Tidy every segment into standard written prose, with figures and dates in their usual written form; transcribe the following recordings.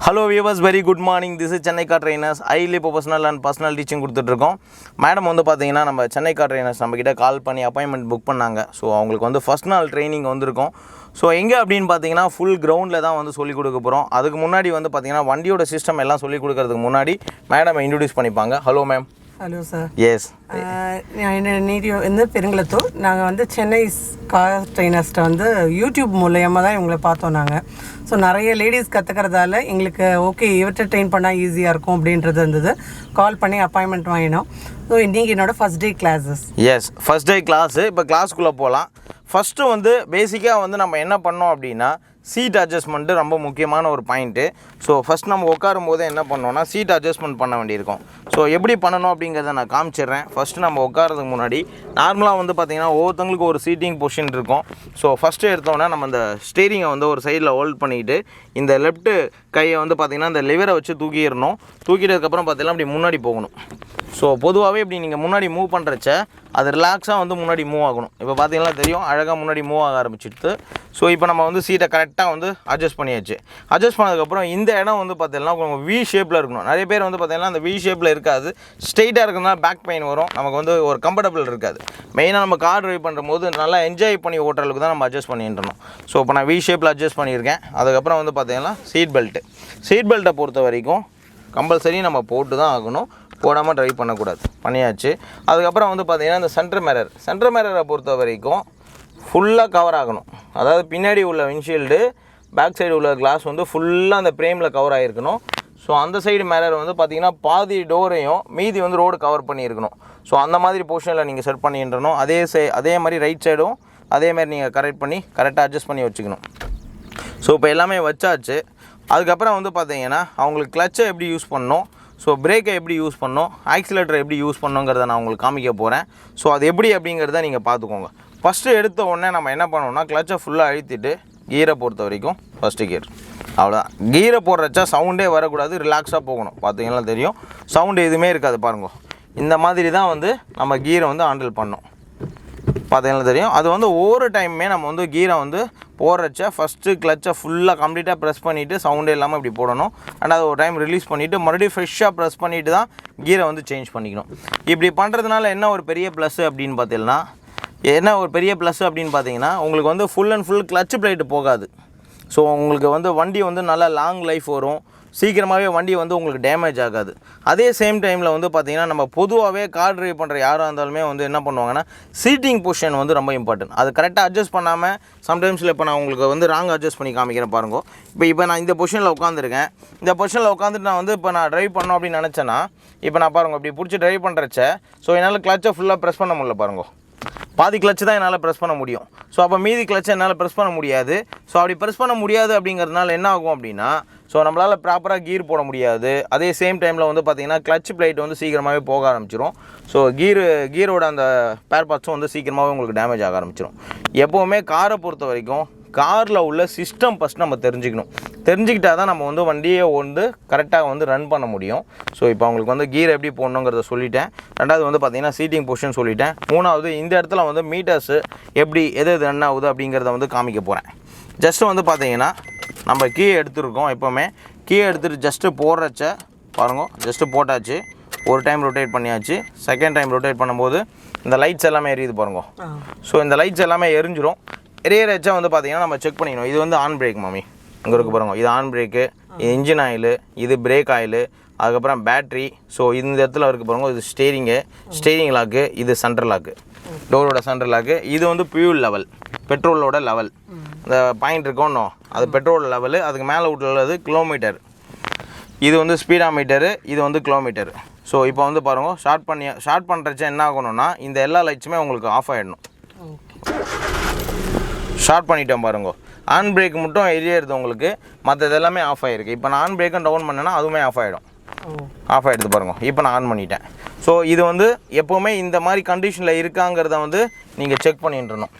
Hello viewers, very good morning. This is Chennai car trainers. Highly professional and personal teaching கொடுத்துட்டு இருக்கோம். Madam வந்து பாத்தீங்கன்னா நம்ம Chennai car trainers நம்ம கிட்ட கால் பண்ணி அப்பாயின்ட்மென்ட் புக் பண்ணாங்க. சோ அவங்களுக்கு வந்து ஃபர்ஸ்ட் நாள் ட்ரெய்னிங் வந்திருக்கும். சோ எங்க அப்படினு பாத்தீங்கன்னா ফুল கிரவுண்ட்ல தான் வந்து சொல்லி கொடுக்க போறோம். அதுக்கு முன்னாடி வந்து பாத்தீங்கன்னா வண்டியோட சிஸ்டம் எல்லாம் சொல்லி கொடுக்கிறதுக்கு முன்னாடி மேடம் இன்ட்ரோ듀ce பண்ணிப்பாங்க. Hello ma'am. Hello sir. Yes. இந்த பெருங்குளத்தூர் நாங்கள் வந்து சென்னை கார் ட்ரெயினர்ஸ்ட்டை வந்து யூடியூப் மூலயமா தான் இவங்களை பார்த்தோம் நாங்கள். ஸோ நிறைய லேடிஸ் கற்றுக்கிறதால எங்களுக்கு ஓகே இவர்கிட்ட ட்ரெயின் பண்ணால் ஈஸியாக இருக்கும் அப்படின்றது இருந்தது. கால் பண்ணி அப்பாயின்மெண்ட் வாங்கினோம். ஸோ இன்றைக்கி என்னோட first day classes. Yes, first day class. இப்போ கிளாஸ்க்குள்ளே போகலாம். ஃபஸ்ட்டு வந்து பேசிக்காக வந்து நம்ம என்ன பண்ணோம் அப்படின்னா சீட் அட்ஜஸ்ட்மெண்ட்டு ரொம்ப முக்கியமான ஒரு பாயிண்ட்டு. ஸோ ஃபஸ்ட் நம்ம உட்காரும் போது என்ன பண்ணோன்னா சீட் அட்ஜஸ்ட்மெண்ட் பண்ண வேண்டியிருக்கும். ஸோ எப்படி பண்ணணும் அப்படிங்கிறத நான் காமிச்சிடுறேன். ஃபஸ்ட்டு நம்ம உட்காரதுக்கு முன்னாடி நார்மலாக வந்து பார்த்திங்கன்னா ஒவ்வொருத்தங்களுக்கு ஒரு சீட்டிங் பொசிஷன் இருக்கும். ஸோ ஃபஸ்ட்டு எடுத்தோன்னா நம்ம இந்த ஸ்டீரிங்கை வந்து ஒரு சைடில் ஹோல்ட் பண்ணிவிட்டு இந்த லெஃப்ட்டு கையை வந்து பார்த்திங்கன்னா இந்த லிவரை வச்சு தூக்கிடணும். தூக்கிட்டதுக்கப்புறம் பார்த்திங்கன்னா அப்படி முன்னாடி போகணும். ஸோ பொதுவாகவே இப்படி நீங்கள் முன்னாடி மூவ் பண்ணுறச்ச அது ரிலாக்ஸாக வந்து முன்னாடி மூவ் ஆகணும். இப்போ பார்த்தீங்கன்னா தெரியும் அழகாக முன்னாடி மூவ் ஆக ஆரம்பிச்சிடுது. ஸோ இப்போ நம்ம வந்து சீட்டை கரெக்டாக வந்து அட்ஜஸ்ட் பண்ணியாச்சு. அட்ஜஸ்ட் பண்ணதுக்கப்புறம் இந்த இடம் வந்து பார்த்தீங்கன்னா கொஞ்சம் வி ஷேப்பில் இருக்கணும். நிறைய பேர் வந்து பார்த்தீங்கன்னா அந்த வி ஷேப்பில் இருக்காது, ஸ்ட்ரெயிட்டாக இருக்கிறதுனால பேக் பெயின் வரும், நமக்கு வந்து ஒரு கம்ஃபர்டபுள் இருக்காது. மெயினாக நம்ம கார் ட்ரைவ் பண்ணும்போது நல்லா என்ஜாய் பண்ணி ஓட்டுறதுக்கு தான் நம்ம அட்ஜஸ்ட் பண்ணிட்டுருணும். ஸோ இப்போ நான் வி ஷேப்பில் அட்ஜஸ்ட் பண்ணியிருக்கேன். அதுக்கப்புறம் வந்து பார்த்தீங்கன்னா சீட் பெல்ட்டை பொறுத்த வரைக்கும் கம்பல்சரி நம்ம போட்டு தான் ஆகணும், போடாமல் ட்ரைவ் பண்ணக்கூடாது. பண்ணியாச்சு. அதுக்கப்புறம் வந்து பார்த்திங்கன்னா இந்த சென்டர் மிரரை பொறுத்த வரைக்கும் ஃபுல்லாக கவர் ஆகணும். அதாவது பின்னாடி உள்ள விண்ட்ஷீல்டு, பேக் சைடு உள்ள கிளாஸ் வந்து ஃபுல்லாக அந்த ஃப்ரேமில் கவர் ஆகிருக்கணும். ஸோ அந்த சைடு மிரர் வந்து பார்த்திங்கன்னா பாதி டோரையும் மீதி வந்து ரோடு கவர் பண்ணியிருக்கணும். ஸோ அந்த மாதிரி பொசிஷனில் நீங்கள் செட் பண்ணிட்டுறணும். அதே மாதிரி ரைட் சைடும் அதே மாதிரி நீங்கள் கரெக்டாக அட்ஜஸ்ட் பண்ணி வச்சுக்கணும். ஸோ இப்போ எல்லாமே வச்சாச்சு. அதுக்கப்புறம் வந்து பார்த்திங்கன்னா அவங்களுக்கு கிளச்சை எப்படி யூஸ் பண்ணணும், ஸோ பிரேக்கை எப்படி யூஸ் பண்ணணும், ஆக்சிலேட்டரை எப்படி யூஸ் பண்ணணுங்கிறத நான் உங்களுக்கு காமிக்க போகிறேன். ஸோ அது எப்படி அப்படிங்கிறத நீங்கள் பார்த்துக்கோங்க. ஃபஸ்ட்டு எடுத்த உடனே நம்ம என்ன பண்ணோம்னா கிளச்சை ஃபுல்லாக அழுத்திட்டு கீரை பொறுத்த வரைக்கும் ஃபஸ்ட்டு கியர் அவ்வளோதான். கீரை போடுறச்சா சவுண்டே வரக்கூடாது, ரிலாக்ஸாக போகணும். பார்த்தீங்கன்னா தெரியும் சவுண்டு எதுவுமே இருக்காது பாருங்க. இந்த மாதிரி தான் வந்து நம்ம கீரை வந்து ஹேண்டில் பண்ணோம். பார்த்தீங்கன்னா தெரியும். அது வந்து ஒவ்வொரு டைமுமே நம்ம வந்து கீரை வந்து போடுறச்ச ஃபஸ்ட்டு கிளச்சை ஃபுல்லாக கம்ப்ளீட்டாக ப்ரெஸ் பண்ணிவிட்டு சவுண்டே இல்லாமல் இப்படி போடணும். அண்ட் அது ஒரு டைம் ரிலீஸ் பண்ணிவிட்டு மறுபடியும் ஃப்ரெஷ்ஷாக ப்ரெஸ் பண்ணிவிட்டு தான் கீரை வந்து சேஞ்ச் பண்ணிக்கணும். இப்படி பண்ணுறதுனால என்ன ஒரு பெரிய ப்ளஸ்ஸு அப்படின்னு பார்த்தீங்கன்னா உங்களுக்கு வந்து full and full clutch plate போகாது. ஸோ உங்களுக்கு வந்து வண்டி வந்து நல்லா லாங் லைஃப் வரும், சீக்கிரமாகவே வண்டி வந்து உங்களுக்கு டேமேஜ் ஆகாது. அதே சேம் டைமில் வந்து பார்த்திங்கன்னா நம்ம பொதுவாகவே கார் ட்ரைவ் பண்ணுற யாராக இருந்தாலுமே வந்து என்ன பண்ணுவாங்கன்னா சீட்டிங் பொசிஷன் வந்து ரொம்ப இம்பார்ட்டன்ட். அது கரெக்டாக அட்ஜஸ்ட் பண்ணாமல் சம்டைம்ஸில் இப்போ நான் உங்களுக்கு வந்து ராங் அட்ஜஸ்ட் பண்ணி காமிக்கிறேன் பாருங்க. இப்போ நான் இந்த பொசிஷனில் உட்காந்துருக்கேன். இந்த பொசிஷனில் உட்காந்துட்டு நான் வந்து இப்போ நான் ட்ரைவ் பண்ணோம் அப்படின்னு நினச்சேன்னா இப்போ நான் பாருங்கள் இப்படி பிடிச்சி ட்ரைவ் பண்ணுறச்ச ஸோ என்னால் கிளச்சை ஃபுல்லாக ப்ரெஸ் பண்ண முடியல பாருங்க. பாதி கிளச்சு தான் என்னால் ப்ரெஸ் பண்ண முடியும். ஸோ அப்போ மீதி கிளச்சை என்னால் ப்ரெஸ் பண்ண முடியாது. ஸோ அப்படி ப்ரெஸ் பண்ண முடியாது அப்படிங்கிறதுனால என்ன ஆகும் அப்படின்னா ஸோ நம்மளால் ப்ராப்பராக கீர் போட முடியாது. அதே சேம் டைமில் வந்து பார்த்திங்கன்னா கிளச் பிளேட் வந்து சீக்கிரமாகவே போக ஆரம்பிச்சிடும். ஸோ கீரோட அந்த பேர் பார்ட்ஸும் வந்து சீக்கிரமாகவே உங்களுக்கு டேமேஜ் ஆக ஆரம்பிச்சிடும். எப்போவுமே காரை பொறுத்த வரைக்கும் காரில் உள்ள சிஸ்டம் ஃபஸ்ட் நம்ம தெரிஞ்சுக்கிட்டால் தான் நம்ம வந்து வண்டியை வந்து கரெக்டாக வந்து ரன் பண்ண முடியும். ஸோ இப்போ அவங்களுக்கு வந்து கீர் எப்படி போடணுங்கிறத சொல்லிட்டேன். ரெண்டாவது வந்து பார்த்திங்கன்னா சீட்டிங் பொசிஷன் சொல்லிட்டேன். மூணாவது இந்த இடத்துல வந்து மீட்டர்ஸு எப்படி எது ரன் ஆகுது அப்படிங்கிறத வந்து காமிக்க போகிறேன். ஜஸ்ட்டு வந்து பார்த்திங்கன்னா நம்ம கீ எடுத்துருக்கோம். எப்போவுமே கீ எடுத்துகிட்டு ஜஸ்ட்டு போடுறச்ச பாருங்க, ஜஸ்ட்டு போட்டாச்சு. ஒரு டைம் ரொட்டேட் பண்ணியாச்சு. செகண்ட் டைம் ரொட்டேட் பண்ணும்போது இந்த லைட்ஸ் எல்லாமே எரியுது பாருங்க. ஸோ இந்த லைட்ஸ் எல்லாமே எரிஞ்சிடும். எரியறச்சா வந்து பார்த்திங்கன்னா நம்ம செக் பண்ணிக்கணும். இது வந்து ஆன் பிரேக் மாமி இங்கே இருக்குது பாருங்க. இது ஆன் பிரேக்கு, இது இன்ஜின் ஆயிலு, இது பிரேக் ஆயிலு, அதுக்கப்புறம் பேட்ரி. ஸோ இந்த இடத்துல இருக்குது பாருங்க. இது ஸ்டீரிங் லாக்கு, இது சென்ட்ரல் லாக்கு, டோரோட சென்ட்ரல் லாக்கு. இது வந்து ஃபியூல் லெவல், பெட்ரோலோட லெவல். இந்த பாயிண்ட் இருக்கோன்னோ அது பெட்ரோல் லெவலு. அதுக்கு மேலே உள்ளது கிலோமீட்டர். இது வந்து ஸ்பீடா மீட்டரு, இது வந்து கிலோமீட்டர். ஸோ இப்போ வந்து பாருங்கள் ஷார்ட் பண்ணுறச்ச என்ன ஆகணும்னா இந்த எல்லா லைட்ஸுமே உங்களுக்கு ஆஃப் ஆகிடணும். ஷார்ட் பண்ணிட்டோம் பாருங்க. ஆன் பிரேக் மட்டும் எரியறது உங்களுக்கு, மற்றது எல்லாமே ஆஃப் ஆகிருக்கு. இப்போ நான் ஆன் பிரேக்கும் டவுன் பண்ணேன்னா அதுவுமே ஆஃப் ஆகிடுது பாருங்க. இப்போ நான் ஆன் பண்ணிட்டேன். ஸோ இது வந்து எப்போவுமே இந்த மாதிரி கண்டிஷனில் இருக்காங்கிறத வந்து நீங்கள் செக் பண்ணிட்டுருணும்.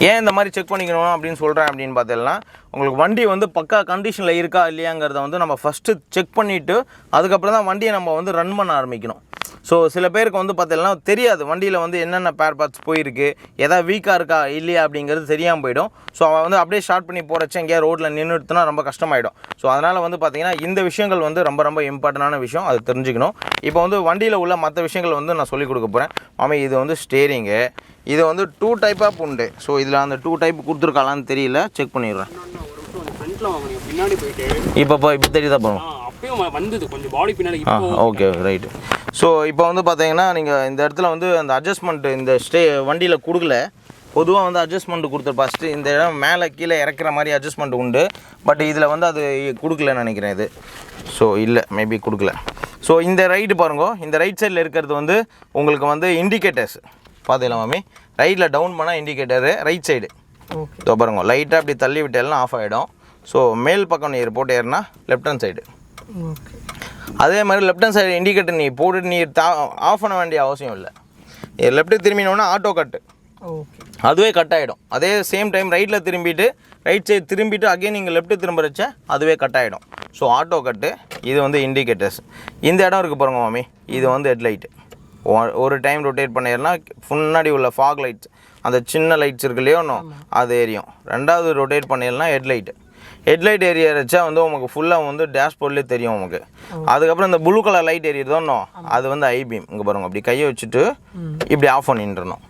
ஏன் இந்த மாதிரி செக் பண்ணிக்கணும் அப்படின்னு சொல்கிறேன் அப்படின்னு பார்த்தீங்கன்னா உங்களுக்கு வண்டி வந்து பக்கா கண்டிஷனில் இருக்கா இல்லையாங்கிறத வந்து நம்ம ஃபஸ்ட்டு செக் பண்ணிவிட்டு அதுக்கப்புறம் தான் வண்டியை நம்ம வந்து ரன் பண்ண ஆரம்பிக்கணும். ஸோ சில பேருக்கு வந்து பார்த்தீங்கன்னா தெரியாது வண்டியில் வந்து என்னென்ன பேர் பார்ட்ஸ் போயிருக்கு, எதாவது வீக்காக இருக்கா இல்லையா அப்படிங்கிறது தெரியாமல் போயிடும். ஸோ அவன் வந்து அப்படியே ஸ்டார்ட் பண்ணி போகிறச்ச எங்கேயா ரோட்டில் நின்றுட்டுனா ரொம்ப கஷ்டமாயிடும். ஸோ அதனால் வந்து பார்த்திங்கன்னா இந்த விஷயங்கள் வந்து ரொம்ப ரொம்ப இம்பார்ட்டண்டான விஷயம், அது தெரிஞ்சுக்கணும். இப்போ வந்து வண்டியில் உள்ள மற்ற விஷயங்கள் வந்து நான் சொல்லிக் கொடுக்க போகிறேன். மாமி இது வந்து ஸ்டேரிங்கு, இது வந்து 2 டைப் ஆஃப் உண்டு. ஸோ இதில் அந்த 2 டைப் கொடுத்துருக்காளான்னு தெரியல, செக் பண்ணிடுறேன். இப்போ தெரியுதா போகிறோம் வந்தது கொஞ்சம் பாடி பின்னாடி. Okay right. ஸோ இப்போ வந்து பார்த்தீங்கன்னா நீங்கள் இந்த இடத்துல வந்து அந்த அட்ஜஸ்ட்மெண்ட் இந்த வண்டியில் கொடுக்கல. பொதுவாக வந்து அட்ஜஸ்ட்மெண்ட் கொடுத்துரு ஃபஸ்ட்டு இந்த இடம் மேலே கீழே இறக்குற மாதிரி அட்ஜஸ்ட்மெண்ட் உண்டு. பட் இதில் வந்து அது கொடுக்கலன்னு நினைக்கிறேன் இது. ஸோ இல்லை, மேபி கொடுக்கல. ஸோ இந்த ரைட்டு பாருங்க, இந்த ரைட் சைடில் இருக்கிறது வந்து உங்களுக்கு வந்து இண்டிகேட்டர்ஸ் பார்த்துக்கலாம் மாமி. ரைட்டில் டவுன் பண்ணால் இண்டிகேட்டரு ரைட் சைடு. ஸோ பாருங்க, லைட்டாக அப்படி தள்ளி விட்டாலும் ஆஃப் ஆகிடும். ஸோ மேல் பக்கம் நீர் போட்டு ஏறினா லெஃப்ட் ஹேண்ட் சைடு. அதே மாதிரி லெஃப்ட் ஹேண்ட் சைடு இண்டிகேட்டர் நீ போட்டு நீ ஆஃப் பண்ண வேண்டிய அவசியம் இல்லை. லெஃப்ட்டு திரும்பினோன்னா ஆட்டோ கட்டு, அதுவே கட் ஆகிடும். அதே சேம் டைம் ரைட்டில் திரும்பிட்டு ரைட் சைடு திரும்பிட்டு அகைன் நீங்கள் லெஃப்ட்டு திரும்புறச்ச அதுவே கட் ஆகிடும். ஸோ ஆட்டோ கட்டு. இது வந்து இண்டிகேட்டர்ஸ். இந்த இடம் இருக்குது பாருங்க மாமி, இது வந்து ஹெட்லைட்டு. ஒரு டைம் ரொட்டேட் பண்ணிடலாம், முன்னாடி உள்ள ஃபாக் லைட்ஸ் அந்த சின்ன லைட்ஸ் இருக்கு இல்லையோ ஒன்றும் அது எரியும். ரெண்டாவது ரொட்டேட் பண்ணிடலாம் ஹெட்லைட்டு. ஹெட்லைட் ஏரியாச்சா வந்து உங்களுக்கு ஃபுல்லாக வந்து டேஷ்போர்ட்லேயே தெரியும் உங்களுக்கு. அதுக்கப்புறம் இந்த ப்ளூ கலர் லைட் எரியுறதோன்னோ அது வந்து ஐபீம். இங்கே பாருங்க, அப்படி கையை வச்சுட்டு இப்படி ஆஃப் பண்ணிட்டுருணும்.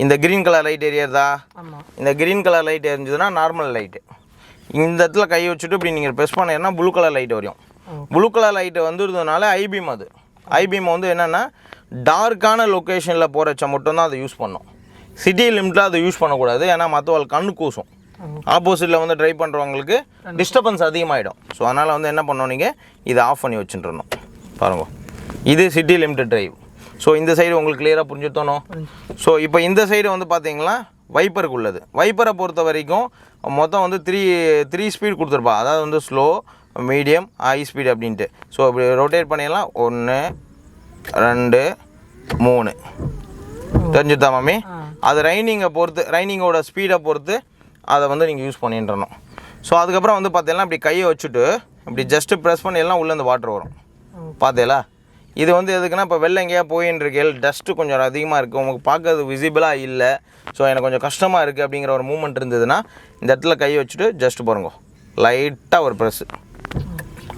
இந்த க்ரீன் கலர் லைட் எரியறதா, இந்த க்ரீன் கலர் லைட் எரிஞ்சதுன்னா நார்மல் லைட்டு. இந்த இடத்துல கையை வச்சுட்டு இப்படி நீங்கள் ப்ரெஸ் பண்ணிங்கன்னா ப்ளூ கலர் லைட் வரும். ப்ளூ கலர் லைட்டு வந்துடுறதுனால ஐபீம். அது ஐபீம் வந்து என்னென்னா டார்க்கான லொக்கேஷனில் போகிறச்ச மட்டும்தான் அதை யூஸ் பண்ணோம். சிட்டி லிமிட்டில் அதை யூஸ் பண்ணக்கூடாது, ஏன்னா மற்றவங்களுக்கு கண்ணு கூசும். ஆப்போசிட்டில் வந்து ட்ரைவ் பண்ணுறவங்களுக்கு டிஸ்டர்பன்ஸ் அதிகமாகிடும். ஸோ அதனால் வந்து என்ன பண்ணோம், நீங்கள் இதை ஆஃப் பண்ணி வச்சுட்டுருணும். பாருங்க, இது சிட்டி லிமிட்டட் ட்ரைவ். ஸோ இந்த சைடு உங்களுக்கு கிளியராக புரிஞ்சுத்தோணும். ஸோ இப்போ இந்த சைடு வந்து பார்த்தீங்கன்னா வைப்பருக்கு உள்ளது. வைப்பரை பொறுத்த வரைக்கும் மொத்தம் வந்து த்ரீ ஸ்பீட் கொடுத்துருப்பா. அதாவது வந்து ஸ்லோ, மீடியம், ஹை ஸ்பீட் அப்படின்ட்டு. ஸோ இப்படி ரொட்டேட் பண்ணிடலாம். 1 2 3 தெரிஞ்சுதா மாமி? அது ரைனிங்கை பொறுத்து, ரைனிங்கோட ஸ்பீடை பொறுத்து அதை வந்து நீங்கள் யூஸ் பண்ணிட்டுறணும். ஸோ அதுக்கப்புறம் வந்து பார்த்தீங்கன்னா இப்படி கையை வச்சுட்டு இப்படி ஜஸ்ட்டு ப்ரெஸ் பண்ணிடலாம், உள்ளே இந்த வாட்டர் வரும். பார்த்தீங்களா? இது வந்து எதுக்குன்னா இப்போ வெளில எங்கேயா போயின்னு இருக்கேள், டஸ்ட்டு கொஞ்சம் அதிகமாக இருக்குது, உங்களுக்கு பார்க்கறது விசிபிளாக இல்லை, ஸோ எனக்கு கொஞ்சம் கஷ்டமாக இருக்குது அப்படிங்கிற ஒரு மூமெண்ட் இருந்ததுன்னா இந்த இடத்துல கையை வச்சுட்டு ஜஸ்ட்டு பாருங்க, லைட்டாக ஒரு ப்ரெஸ்ஸு,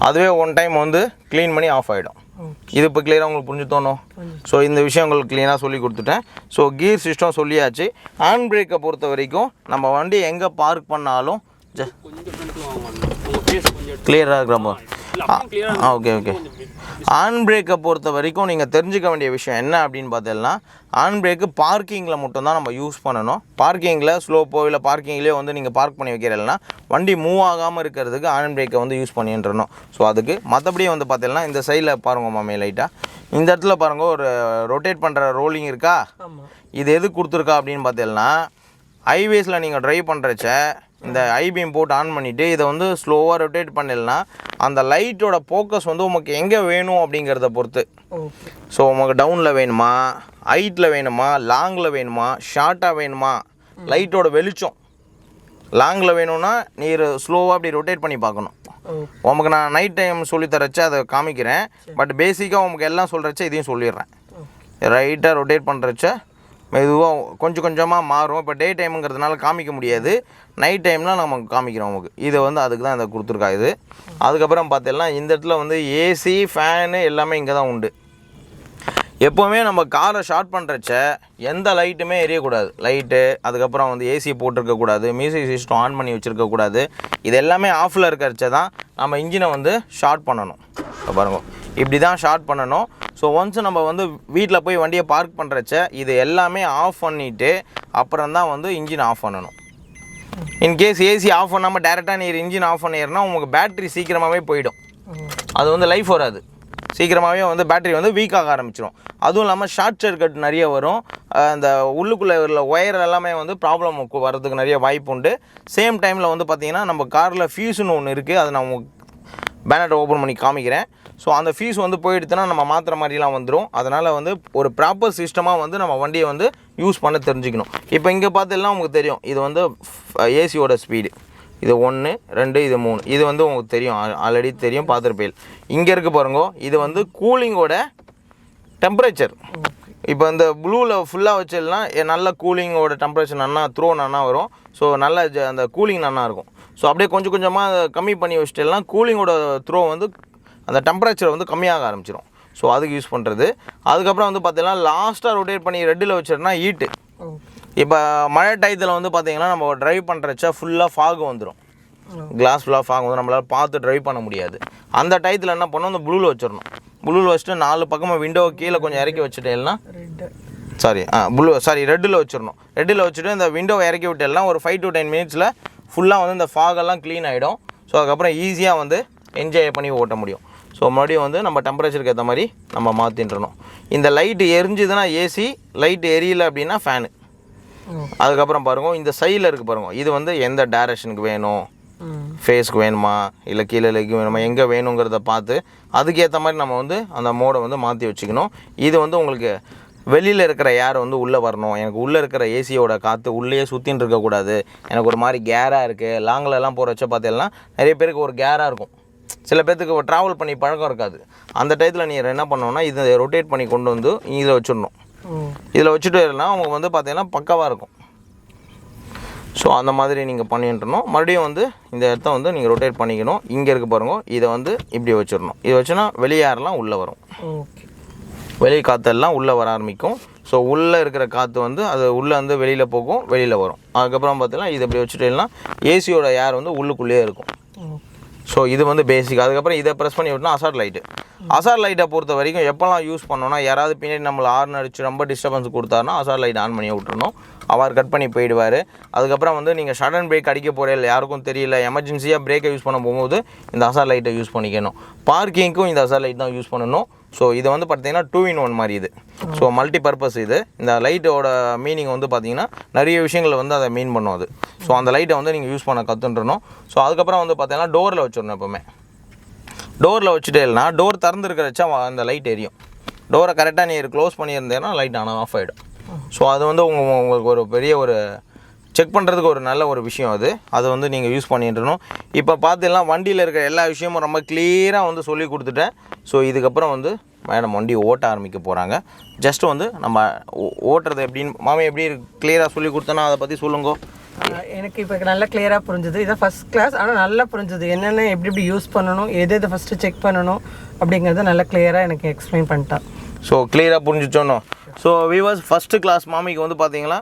அதுவே ஒன் டைம் வந்து க்ளீன் பண்ணி ஆஃப் ஆகிடும். இது இப்போ கிளியராக உங்களுக்கு புரிஞ்சு தோணும். ஸோ இந்த விஷயம் உங்களுக்கு க்ளீனாக சொல்லி கொடுத்துட்டேன். ஸோ கீர் சிஸ்டம் சொல்லியாச்சு. ஹேண்ட் பிரேக்கை பொறுத்த வரைக்கும் நம்ம வண்டி எங்கே பார்க் பண்ணாலும் கிளியராக இருக்கிறப்போ ஓகே. ஹேண்ட் பிரேக்கை பொறுத்த வரைக்கும் நீங்கள் தெரிஞ்சுக்க வேண்டிய விஷயம் என்ன அப்படின்னு பார்த்தீங்கன்னா, ஹேண்ட் பிரேக்கு பார்க்கிங்கில் மட்டும்தான் நம்ம யூஸ் பண்ணணும். பார்க்கிங்கில் ஸ்லோப்போ இல்லை பார்க்கிங்லேயே வந்து நீங்கள் பார்க் பண்ணி வைக்கிறீங்கன்னா வண்டி மூவ் ஆகாமல் இருக்கிறதுக்கு ஹேண்ட் பிரேக்கை வந்து யூஸ் பண்ணிட்டுறணும். ஸோ அதுக்கு மற்றபடியே வந்து பார்த்தீங்கன்னா இந்த சைடில் பாருங்க மாமே, லைட்டாக இந்த இடத்துல பாருங்கள் ஒரு ரொட்டேட் பண்ணுற ரோலிங் இருக்கா. இது எது கொடுத்துருக்கா அப்படின்னு பார்த்தீங்கன்னா, ஹைவேஸில் நீங்கள் ட்ரைவ் பண்ணுறச்ச இந்த ஐபீம் போட்டு ஆன் பண்ணிவிட்டு இதை வந்து ஸ்லோவாக ரொட்டேட் பண்ணிடலனா அந்த லைட்டோட ஃபோக்கஸ் வந்து உங்களுக்கு எங்கே வேணும் அப்படிங்கிறத பொறுத்து. ஸோ உங்களுக்கு டவுனில் வேணுமா, ஹைட்டில் வேணுமா, லாங்கில் வேணுமா, ஷார்ட்டாக வேணுமா, லைட்டோட வெளிச்சம் லாங்கில் வேணும்னா நீர் ஸ்லோவாக அப்படி ரொட்டேட் பண்ணி பார்க்கணும். உங்களுக்கு நான் நைட் டைம் சொல்லித்தரச்ச அதை காமிக்கிறேன். பட் பேசிக்காக உங்களுக்கு எல்லாம் சொல்கிறச்ச இதையும் சொல்லிடுறேன். ரைட்டாக ரொட்டேட் பண்ணுறச்ச மெதுவாக கொஞ்சம் கொஞ்சமாக மாறும். இப்போ டே டைமுங்கிறதுனால காமிக்க முடியாது, நைட் டைம்லாம் நம்ம காமிக்கிறோம் உங்களுக்கு. இதை வந்து அதுக்கு தான் இதை கொடுத்துருக்கா இது. அதுக்கப்புறம் பார்த்தீங்கன்னா இந்த இடத்துல வந்து ஏசி, ஃபேனு எல்லாமே இங்கே தான் உண்டு. எப்போவுமே நம்ம காரை ஷார்ட் பண்ணுறச்ச எந்த லைட்டுமே எரியக்கூடாது. லைட்டு, அதுக்கப்புறம் வந்து ஏசி போட்டிருக்கக்கூடாது, மியூசிக் சிஸ்டம் ஆன் பண்ணி வச்சுருக்கக்கூடாது. இது எல்லாமே ஆஃபில் இருக்கிறச்ச தான் நம்ம இன்ஜினை வந்து ஷார்ட் பண்ணணும். இப்போ பாருங்க, இப்படி தான் ஷார்ட் பண்ணணும். ஸோ ஒன்ஸ் நம்ம வந்து வீட்டில் போய் வண்டியை பார்க் பண்ணுறச்ச இது எல்லாமே ஆஃப் பண்ணிவிட்டு அப்புறம் தான் வந்து இன்ஜின் ஆஃப் பண்ணணும். இன்கேஸ் ஏசி ஆஃப் பண்ணாமல் டேரெக்டாக நீர் இன்ஜின் ஆஃப் பண்ணிடுறனா உங்களுக்கு பேட்ரி சீக்கிரமாகவே போயிடும். அது வந்து லைஃப் வராது, சீக்கிரமாகவே வந்து பேட்ரி வந்து வீக் ஆக ஆரம்பிச்சிடும். அதுவும் இல்லாமல் ஷார்ட் சர்க்யூட் நிறைய வரும். அந்த உள்ளுக்குள்ளே உள்ள ஒயர் எல்லாமே வந்து ப்ராப்ளம் வர்றதுக்கு நிறைய வாய்ப்பு உண்டு. சேம் டைமில் வந்து பார்த்திங்கன்னா நம்ம காரில் ஃபியூஸ்னு ஒன்று இருக்குது, அதை நான் பேனட்டை ஓப்பன் பண்ணி காமிக்கிறேன். ஸோ அந்த ஃபீஸ் வந்து போயிடுச்சுன்னா நம்ம மாற்றுற மாதிரிலாம் வந்துடும். அதனால் வந்து ஒரு ப்ராப்பர் சிஸ்டமாக வந்து நம்ம வண்டியை வந்து யூஸ் பண்ண தெரிஞ்சுக்கணும். இப்போ இங்கே பார்த்தீங்கன்னா உங்களுக்கு தெரியும், இது வந்து ஏசியோட ஸ்பீடு, இது 1 2 இது 3, இது வந்து உங்களுக்கு தெரியும், ஆல்ரெடி தெரியும், பார்த்துருப்பேன். இங்கே இருக்குது பாருங்க, இது வந்து கூலிங்கோட டெம்பரேச்சர். இப்போ இந்த ப்ளூவில் ஃபுல்லாக வச்சிடலாம் நல்ல கூலிங்கோட டெம்பரேச்சர் நல்லா வரும். ஸோ நல்ல அந்த கூலிங் நல்லா இருக்கும். ஸோ அப்படியே கொஞ்சம் கொஞ்சமாக கம்மி பண்ணி வச்சுட்டேலாம் கூலிங்கோட த்ரோ வந்து அந்த டெம்பரேச்சர் வந்து கம்மியாக ஆரம்பிச்சிடும். ஸோ அதுக்கு யூஸ் பண்ணுறது. அதுக்கப்புறம் வந்து பார்த்தீங்கன்னா லாஸ்ட்டாக ரொட்டேட் பண்ணி ரெட்டில் வச்சிடனா ஹீட்டு. இப்போ மழை டயத்தில் வந்து பார்த்தீங்கன்னா நம்ம ட்ரைவ் பண்ணுறச்சா ஃபுல்லாக ஃபாக் வந்துடும். கிளாஸ் ஃபுல்லாக ஃபாக் வந்து நம்மளால் பார்த்து ட்ரைவ் பண்ண முடியாது. அந்த டயத்தில் என்ன பண்ணணும், அந்த ப்ளூவில் வச்சிடணும். ப்ளூவில் வச்சுட்டு 4 பக்கமாக விண்டோவை கீழே கொஞ்சம் இறக்கி வச்சுட்டேன்னா ரெட்டில் வச்சிடணும். ரெட்டில் வச்சுட்டு இந்த விண்டோவை இறக்கி விட்டேன்னா ஒரு 5 to 10 மினிட்ஸில் ஃபுல்லாக வந்து இந்த ஃபாகெல்லாம் க்ளீன் ஆகிடும். ஸோ அதுக்கப்புறம் ஈஸியாக வந்து என்ஜாய் பண்ணி ஓட்ட முடியும். ஸோ மறுபடியும் வந்து நம்ம டெம்பரேச்சருக்கு ஏற்ற மாதிரி நம்ம மாற்றின்றணும். இந்த லைட்டு எரிஞ்சுதுன்னா ஏசி, லைட்டு எரியலை அப்படின்னா ஃபேனு. அதுக்கப்புறம் பாருங்கள் இந்த சைடில் இருக்குது பாருங்கள், இது வந்து எந்த டைரக்ஷனுக்கு வேணும், ஃபேஸ்க்கு வேணுமா இல்லை கீழே லெக்கு வேணுமா, எங்கே வேணுங்கிறத பார்த்து அதுக்கேற்ற மாதிரி நம்ம வந்து அந்த மோடை வந்து மாற்றி வச்சுக்கணும். இது வந்து உங்களுக்கு வெளியில் இருக்கிற ஏர் வந்து உள்ளே வரணும். எனக்கு உள்ளே இருக்கிற ஏசியோட காற்று உள்ளே சுற்றின்னு இருக்கக்கூடாது. எனக்கு ஒரு மாதிரி கேராக இருக்குது. லாங்கிலலாம் போகிற வச்ச பார்த்தீங்கன்னா நிறைய பேருக்கு ஒரு கேராக இருக்கும். சில பேர்த்துக்கு ட்ராவல் பண்ணி பழக்கம் இருக்காது. அந்த டயத்தில் நீங்கள் என்ன பண்ணணும்னா இதை ரொட்டேட் பண்ணி கொண்டு வந்து இதில் வச்சிடணும். இதில் வச்சுட்டு இருந்தால் அவங்க வந்து பார்த்தீங்கன்னா பக்காவாக இருக்கும். ஸோ அந்த மாதிரி நீங்கள் பண்ணிட்டுருணும். மறுபடியும் வந்து இந்த இடத்த வந்து நீங்கள் ரொட்டேட் பண்ணிக்கணும். இங்கே இருக்க பாருங்க, இதை வந்து இப்படி வச்சிடணும். இதை வச்சுன்னா வெளியேறலாம் உள்ளே வரும். வெளியே காற்றெல்லாம் உள்ளே வர ஆரம்பிக்கும். ஸோ உள்ளே இருக்கிற காற்று வந்து அது உள்ளே வந்து வெளியில் போகும், வெளியில் வரும். அதுக்கப்புறம் பார்த்தீங்கன்னா இதை இப்படி வச்சுட்டேன்னா ஏசியோட ஏர் வந்து உள்ளுக்குள்ளேயே இருக்கும். ஸோ இது வந்து பேசிக். அதுக்கப்புறம் இதை ப்ரெஸ் பண்ணி விட்டோம்னா அசார் லைட்டு. அசார் லைட்டை பொறுத்த வரைக்கும் எப்போல்லாம் யூஸ் பண்ணோன்னா, யாராவது பின்னாடி நம்மளை ஹார்ன் அடிச்சு ரொம்ப டிஸ்டர்பன்ஸ் கொடுத்தாருன்னா அசார் லைட் ஆன் பண்ணி விட்டுறணும். அவர் கட் பண்ணி போயிடுவார். அதுக்கப்புறம் வந்து நீங்கள் சடன் பிரேக் அடிக்க போகிறே இல்லை, யாருக்கும் தெரியல, எமர்ஜென்சியாக பிரேக்கை யூஸ் பண்ண போகும்போது இந்த அசார் லைட்டை யூஸ் பண்ணிக்கணும். பார்க்கிங்க்கும் இந்த அசார் லைட் தான் யூஸ் பண்ணணும். ஸோ இது வந்து பார்த்தீங்கன்னா 2-in-1 மாதிரி இது. ஸோ மல்டி பர்பஸ் இது. இந்த லைட்டோட மீனிங் வந்து பார்த்தீங்கன்னா நிறைய விஷயங்களை வந்து அதை மீன் பண்ணும் அது. ஸோ அந்த லைட்டை வந்து நீங்கள் யூஸ் பண்ண கற்றுன்றணும். ஸோ அதுக்கப்புறம் வந்து பார்த்தீங்கன்னா டோரில் வச்சிடணும். எப்போவுமே டோரில் வச்சுட்டே இல்லைனா டோர் திறந்துருக்கிறச்சா அந்த லைட் எரியும். டோரை கரெக்டாக நீங்கள் க்ளோஸ் பண்ணியிருந்தேன்னா லைட் ஆனால் ஆஃப் ஆகிடும். ஸோ அது வந்து உங்களுக்கு ஒரு பெரிய ஒரு செக் பண்ணுறதுக்கு ஒரு நல்ல ஒரு விஷயம் அது. அதை வந்து நீங்கள் யூஸ் பண்ணிட்டுருணும். இப்போ பார்த்தீங்கன்னா வண்டியில் இருக்கிற எல்லா விஷயமும் ரொம்ப கிளியராக வந்து சொல்லி கொடுத்துட்டேன். ஸோ இதுக்கப்புறம் வந்து மேடம் வண்டி ஓட்ட ஆரம்பிக்க போகிறாங்க. ஜஸ்ட்டு வந்து நம்ம ஓட்டுறது எப்படின்னு மாமி எப்படி கிளியராக சொல்லி கொடுத்தோன்னா அதை பற்றி சொல்லுங்க. எனக்கு இப்போ நல்லா கிளியராக புரிஞ்சுது. இதை ஃபஸ்ட் கிளாஸ், ஆனால் நல்லா புரிஞ்சுது என்னென்ன எப்படி யூஸ் பண்ணணும், எது ஃபஸ்ட்டு செக் பண்ணணும் அப்படிங்கிறத நல்லா கிளியராக எனக்கு எக்ஸ்பிளைன் பண்ணிட்டா. ஸோ கிளியராக புரிஞ்சிச்சோன்னோ. ஸோ வியூவர்ஸ் ஃபஸ்ட்டு கிளாஸ் மாமிக்கு வந்து பார்த்தீங்கன்னா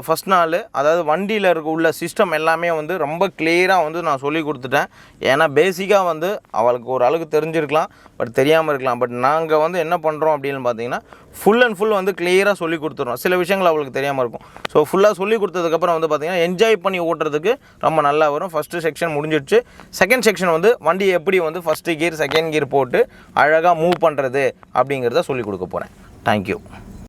ஃபஸ்ட் நாள் அதாவது வண்டியில் உள்ள சிஸ்டம் எல்லாமே வந்து ரொம்ப கிளியராக வந்து நான் சொல்லி கொடுத்துட்டேன். ஏன்னா பேசிக்காக வந்து அவளுக்கு ஒரு அளவுக்கு தெரிஞ்சிருக்கலாம், பட் தெரியாமல் இருக்கலாம். பட் நாங்கள் வந்து என்ன பண்ணுறோம் அப்படின்னு பார்த்தீங்கன்னா ஃபுல் அண்ட் ஃபுல் வந்து கிளியராக சொல்லி கொடுத்துட்றோம். சில விஷயங்கள் அவளுக்கு தெரியாமல் இருக்கும். ஸோ ஃபுல்லாக சொல்லி கொடுத்ததுக்கப்புறம் வந்து பார்த்தீங்கன்னா என்ஜாய் பண்ணி ஓட்டுறதுக்கு ரொம்ப நல்லா வரும். ஃபஸ்ட்டு செக்ஷன் முடிஞ்சிடுச்சு. செகண்ட் செக்ஷன் வந்து வண்டி எப்படி வந்து ஃபஸ்ட்டு கியர் செகண்ட் கியர் போட்டு அழகாக மூவ் பண்ணுறது அப்படிங்கிறத சொல்லிக் கொடுக்க போகிறேன். தேங்க்யூ.